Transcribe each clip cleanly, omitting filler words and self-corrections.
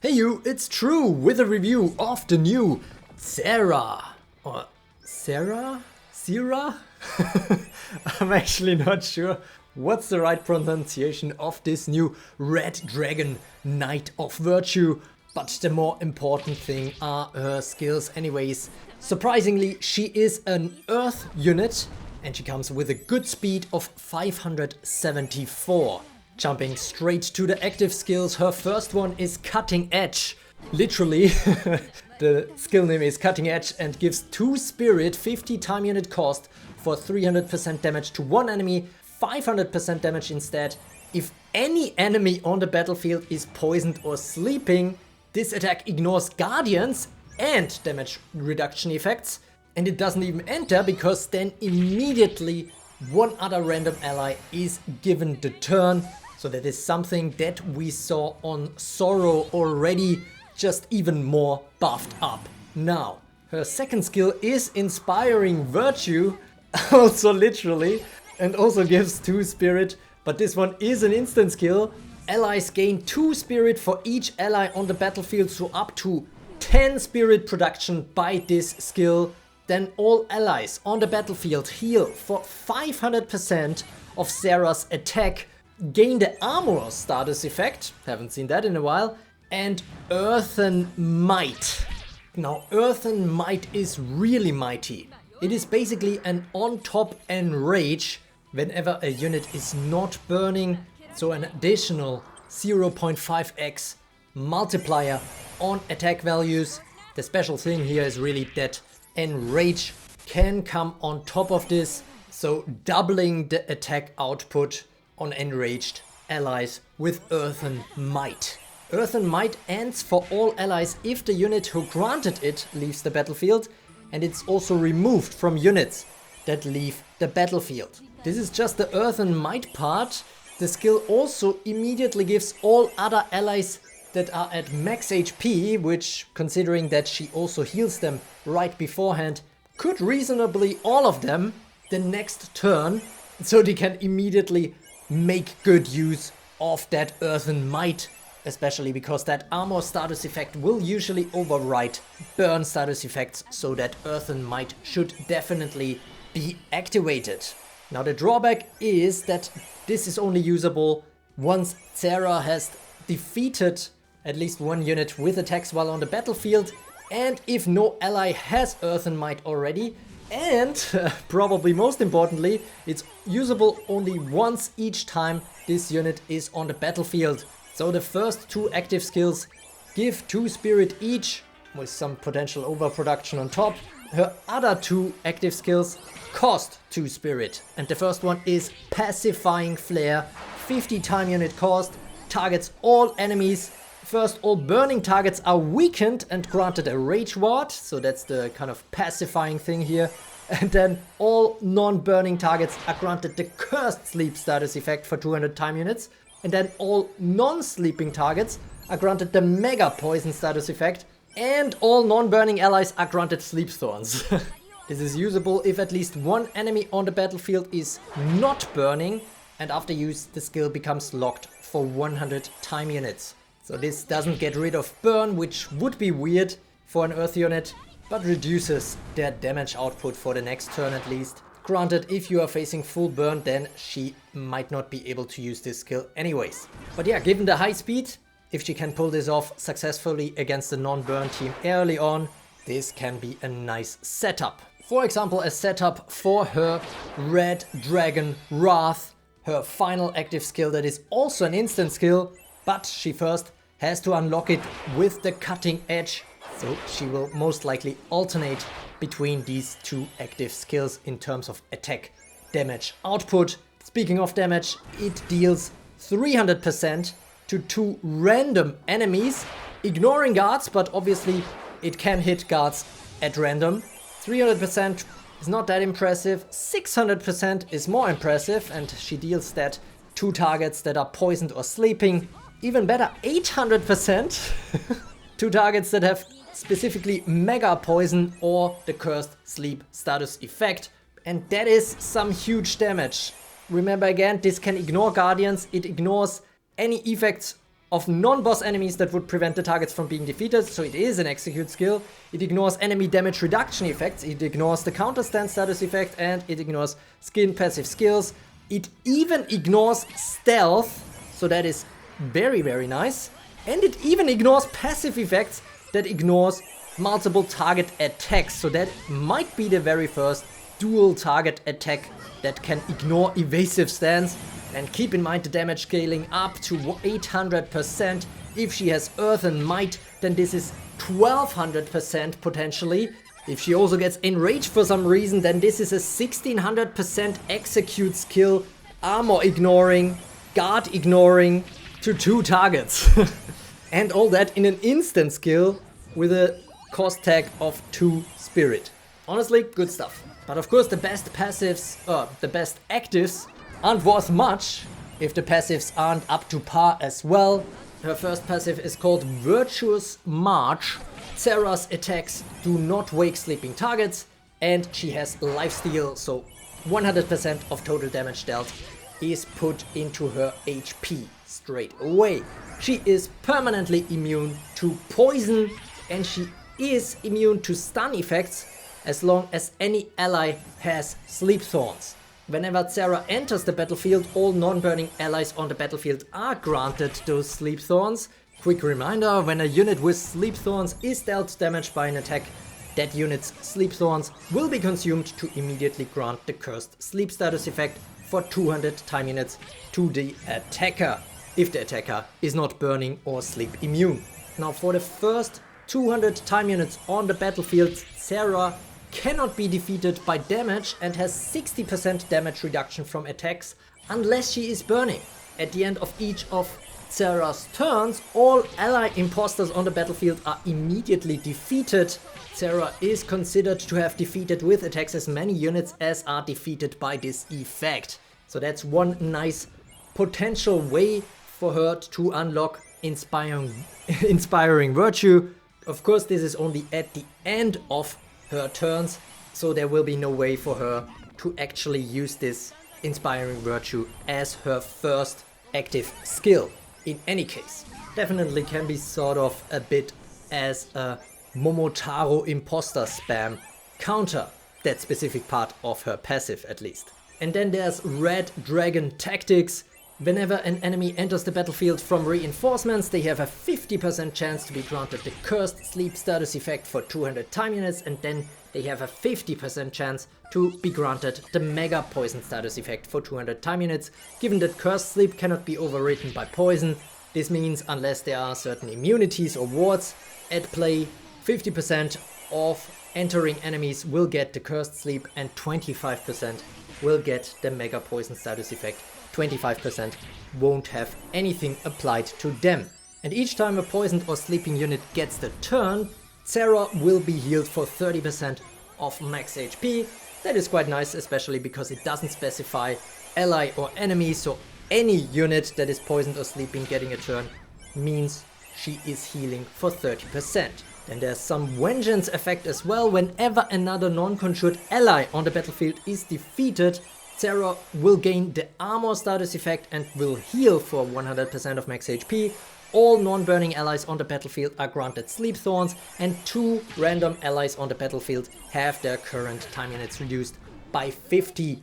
Hey you, it's True with a review of the new Cera. Or Cera? Cera? I'm actually not sure what's the right pronunciation of this new Red Dragon Knight of Virtue. But the more important thing are her skills anyways. Surprisingly, she is an Earth unit and she comes with a good speed of 574. Jumping straight to the active skills, her first one is Cutting Edge. Literally, the skill name is Cutting Edge and gives 2 spirit, 50 time unit cost for 300% damage to one enemy, 500% damage instead. If any enemy on the battlefield is poisoned or sleeping, this attack ignores guardians and damage reduction effects. And it doesn't even enter because then immediately one other random ally is given the turn. So that is something that we saw on Sorrow already, just even more buffed up now. Her second skill is Inspiring Virtue, also literally, and also gives 2 spirit, but this one is an instant skill. Allies gain 2 spirit for each ally on the battlefield, so up to 10 spirit production by this skill. Then all allies on the battlefield heal for 500% of Cera's attack, gain the armor status effect, haven't seen that in a while, and Earthen Might. Now Earthen Might is really mighty. It is basically an on top enrage whenever a unit is not burning, so an additional 0.5x multiplier on attack values. The special thing here is really that enrage can come on top of this, so doubling the attack output on enraged allies with Earthen Might. Earthen Might ends for all allies if the unit who granted it leaves the battlefield, and it's also removed from units that leave the battlefield. This is just the Earthen Might part. The skill also immediately gives all other allies that are at max HP, which, considering that she also heals them right beforehand, could reasonably all of them the next turn, so they can immediately make good use of that Earthen Might, especially because that armor status effect will usually override burn status effects, so that Earthen Might should definitely be activated. Now the drawback is that this is only usable once Cera has defeated at least one unit with attacks while on the battlefield, and if no ally has Earthen Might already, and probably most importantly, it's usable only once each time this unit is on the battlefield. So the first 2 active skills give 2 spirit each, with some potential overproduction on top. Her other 2 active skills cost 2 spirit, and the first one is Pacifying Flare, 50 time unit cost, targets all enemies. First, all burning targets are weakened and granted a rage ward, so that's the kind of pacifying thing here. And then all non-burning targets are granted the Cursed Sleep status effect for 200 time units. And then all non-sleeping targets are granted the Mega Poison status effect. And all non-burning allies are granted Sleep Thorns. This is usable if at least one enemy on the battlefield is not burning, and after use the skill becomes locked for 100 time units. So this doesn't get rid of burn, which would be weird for an Earth unit, but reduces their damage output for the next turn at least. Granted, if you are facing full burn, then she might not be able to use this skill anyways. But yeah, given the high speed, if she can pull this off successfully against the non-burn team early on, this can be a nice setup. For example, a setup for her Red Dragon Wrath, her final active skill that is also an instant skill, but she first has to unlock it with the Cutting Edge, so she will most likely alternate between these 2 active skills in terms of attack damage output. Speaking of damage, it deals 300% to 2 random enemies, ignoring guards, but obviously it can hit guards at random. 300% is not that impressive, 600% is more impressive, and she deals that 2 targets that are poisoned or sleeping. Even better, 800%. 2 targets that have specifically Mega Poison or the Cursed Sleep status effect. And that is some huge damage. Remember again, this can ignore guardians. It ignores any effects of non-boss enemies that would prevent the targets from being defeated, so it is an execute skill. It ignores enemy damage reduction effects, it ignores the counter stand status effect, and it ignores skin passive skills. It even ignores stealth, so that is very, very nice. And it even ignores passive effects that ignores multiple target attacks, so that might be the very first dual target attack that can ignore evasive stance. And keep in mind the damage scaling up to 800%. If she has Earth and Might, then this is 1200% potentially. If she also gets Enraged for some reason, then this is a 1600% execute skill, armor ignoring, guard ignoring to 2 targets. And all that in an instant skill with a cost tag of 2 spirit. Honestly, good stuff. But of course the best passives, the best actives aren't worth much if the passives aren't up to par as well. Her first passive is called Virtuous March. Cera's attacks do not wake sleeping targets, and she has lifesteal, so 100% of total damage dealt is put into her HP straight away. She is permanently immune to poison, and she is immune to stun effects as long as any ally has Sleep Thorns. Whenever Cera enters the battlefield, all non-burning allies on the battlefield are granted those Sleep Thorns. Quick reminder, when a unit with Sleep Thorns is dealt damage by an attack, that unit's Sleep Thorns will be consumed to immediately grant the Cursed Sleep status effect for 200 time units to the attacker, if the attacker is not burning or sleep immune. Now for the first 200 time units on the battlefield, Cera cannot be defeated by damage and has 60% damage reduction from attacks unless she is burning. At the end of each of Cera's turns, all ally imposters on the battlefield are immediately defeated. Cera is considered to have defeated with attacks as many units as are defeated by this effect. So that's one nice potential way for her to unlock inspiring virtue. Of course, this is only at the end of her turns, so there will be no way for her to actually use this inspiring virtue as her first active skill. In any case, definitely can be sort of a bit as a Momotaro imposter spam counter, that specific part of her passive at least. And then there's Red Dragon Tactics. Whenever an enemy enters the battlefield from reinforcements, they have a 50% chance to be granted the Cursed Sleep status effect for 200 time units, and then they have a 50% chance to be granted the Mega Poison status effect for 200 time units. Given that Cursed Sleep cannot be overridden by poison, this means unless there are certain immunities or wards at play, 50% of entering enemies will get the Cursed Sleep and 25% will get the Mega Poison status effect. 25% won't have anything applied to them. And each time a poisoned or sleeping unit gets the turn, Cera will be healed for 30% of max HP. That is quite nice, especially because it doesn't specify ally or enemy, so any unit that is poisoned or sleeping getting a turn means she is healing for 30%. Then there's some vengeance effect as well. Whenever another non-conjured ally on the battlefield is defeated, Cera will gain the armor status effect and will heal for 100% of max HP. All non-burning allies on the battlefield are granted Sleep Thorns, and 2 random allies on the battlefield have their current time units reduced by 50.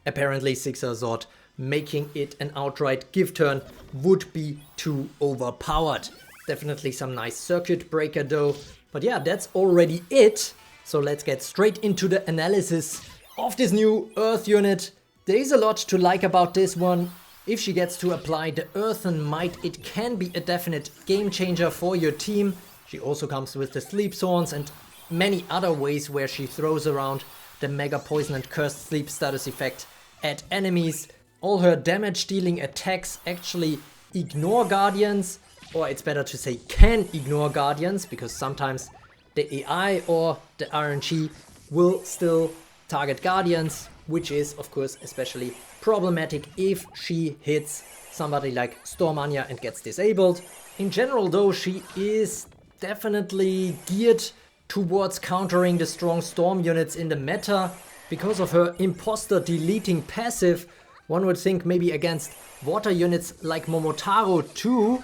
Apparently Zigzarzord making it an outright give turn would be too overpowered. Definitely some nice circuit breaker though. But yeah, that's already it. So let's get straight into the analysis of this new Earth unit. There is a lot to like about this one. If she gets to apply the Earthen Might, it can be a definite game changer for your team. She also comes with the Sleep Thorns and many other ways where she throws around the Mega Poison and Cursed Sleep status effect at enemies. All her damage dealing attacks actually ignore Guardians, or it's better to say can ignore Guardians, because sometimes the AI or the RNG will still target Guardians, which is of course especially problematic if she hits somebody like Stormania and gets disabled. In general though, she is definitely geared towards countering the strong Storm units in the meta. Because of her imposter deleting passive, one would think maybe against water units like Momotaro too,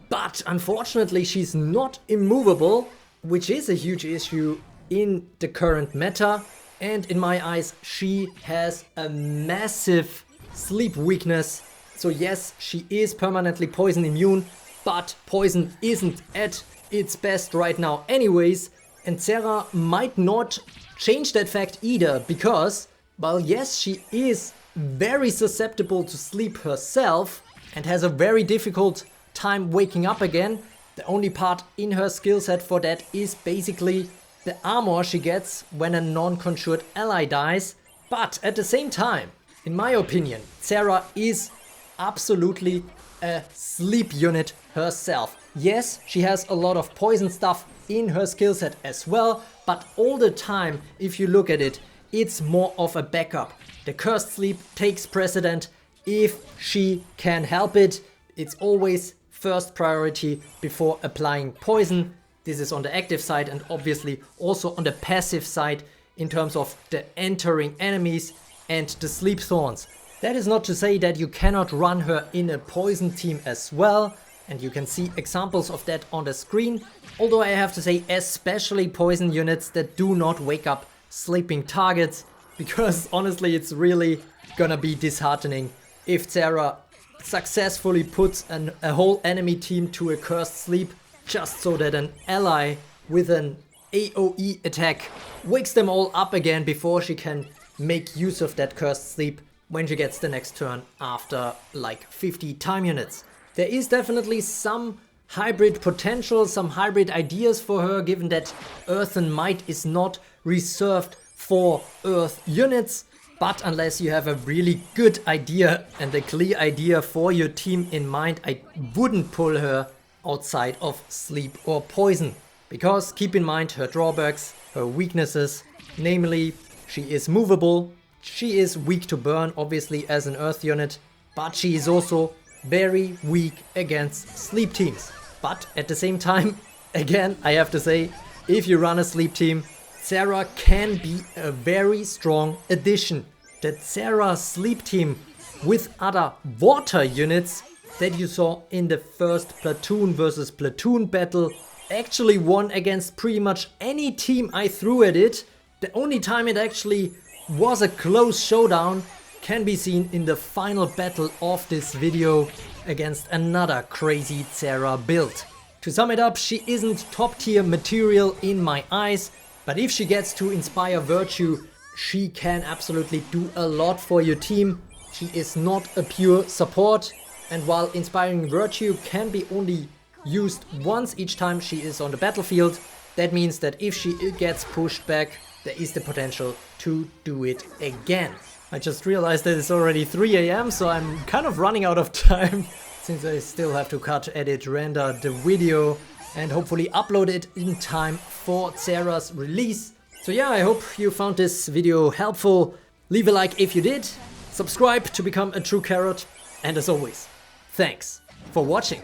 But unfortunately she's not immovable, which is a huge issue in the current meta. And in my eyes, she has a massive sleep weakness. So yes, she is permanently poison immune, but poison isn't at its best right now anyways. And Cera might not change that fact either, because, well, yes, she is very susceptible to sleep herself and has a very difficult time waking up again. The only part in her skill set for that is basically the armor she gets when a non-conjured ally dies. But at the same time, in my opinion, Cera is absolutely a sleep unit herself. Yes, she has a lot of poison stuff in her skill set as well, but all the time, if you look at it, it's more of a backup. The cursed sleep takes precedent if she can help it. It's always first priority before applying poison. This is on the active side and obviously also on the passive side in terms of the entering enemies and the sleep thorns. That is not to say that you cannot run her in a poison team as well, and you can see examples of that on the screen. Although I have to say, especially poison units that do not wake up sleeping targets, because honestly it's really gonna be disheartening if Cera successfully puts a whole enemy team to a cursed sleep just so that an ally with an AoE attack wakes them all up again before she can make use of that cursed sleep when she gets the next turn after like 50 time units. There is definitely some hybrid potential, some hybrid ideas for her, given that Earthen Might is not reserved for Earth units. But unless you have a really good idea and a clear idea for your team in mind, I wouldn't pull her outside of sleep or poison. Because keep in mind her drawbacks, her weaknesses, namely she is movable, she is weak to burn obviously as an Earth unit, but she is also very weak against sleep teams. But at the same time, again, I have to say, if you run a sleep team, Cera can be a very strong addition. That Cera sleep team with other water units that you saw in the first platoon versus platoon battle actually won against pretty much any team I threw at it. The only time it actually was a close showdown can be seen in the final battle of this video against another crazy Cera build. To sum it up, she isn't top tier material in my eyes, but if she gets to inspire virtue, she can absolutely do a lot for your team. She is not a pure support, and while inspiring virtue can be only used once each time she is on the battlefield, that means that if she gets pushed back, there is the potential to do it again. I just realized that it's already 3 AM, so I'm kind of running out of time since I still have to cut, edit, render the video and hopefully upload it in time for Cera's release. So yeah, I hope you found this video helpful. Leave a like if you did, subscribe to become a true carrot, and as always, thanks for watching.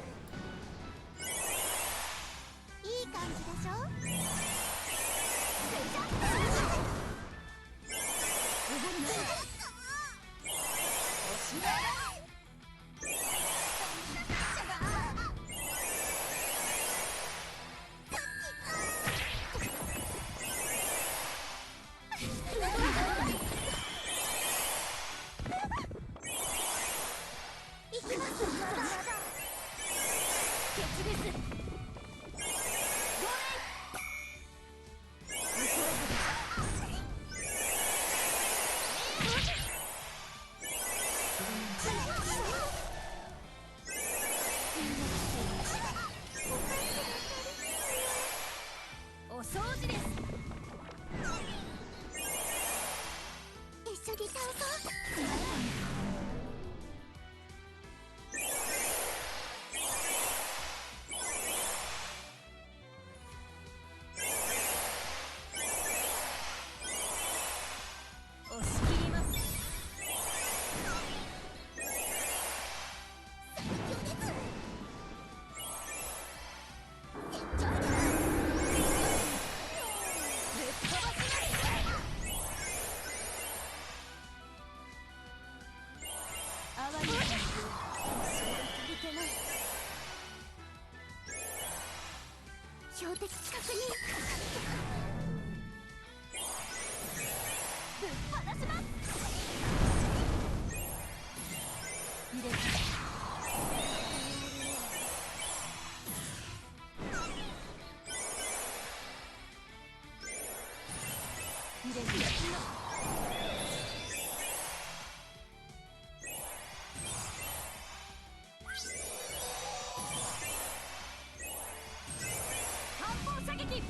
標的確認。ぶっ放します。入れ入れて反放射撃。